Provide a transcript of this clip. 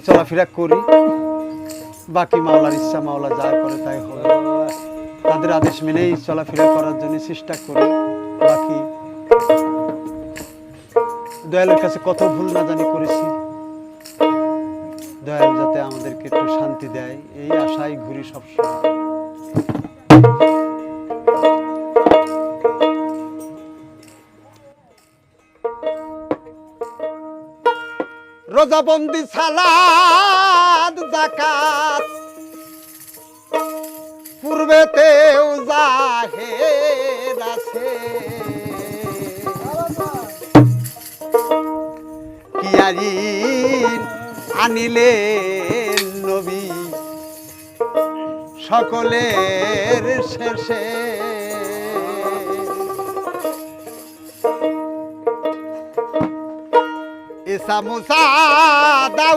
চলাফেরা করি, বাকি মাওলার ইচ্ছা, মাওলা যা করে তাই হবে। তাদের আদেশ মেনেই চলাফেরা করার জন্য চেষ্টা করি। বাকি দয়ালের কাছে কত ভুল না জানি করেছি, দয়াল যাতে আমাদেরকে একটু শান্তি দেয় এই আশায় ঘুরি সবসময়। রোজাবন্দি, সালাদ, যাকাত পূর্বেতেও জাহের আছে, কি আইন আনিলেন নবী সকলের শেষে। ঈসা, মুসা, দাউদ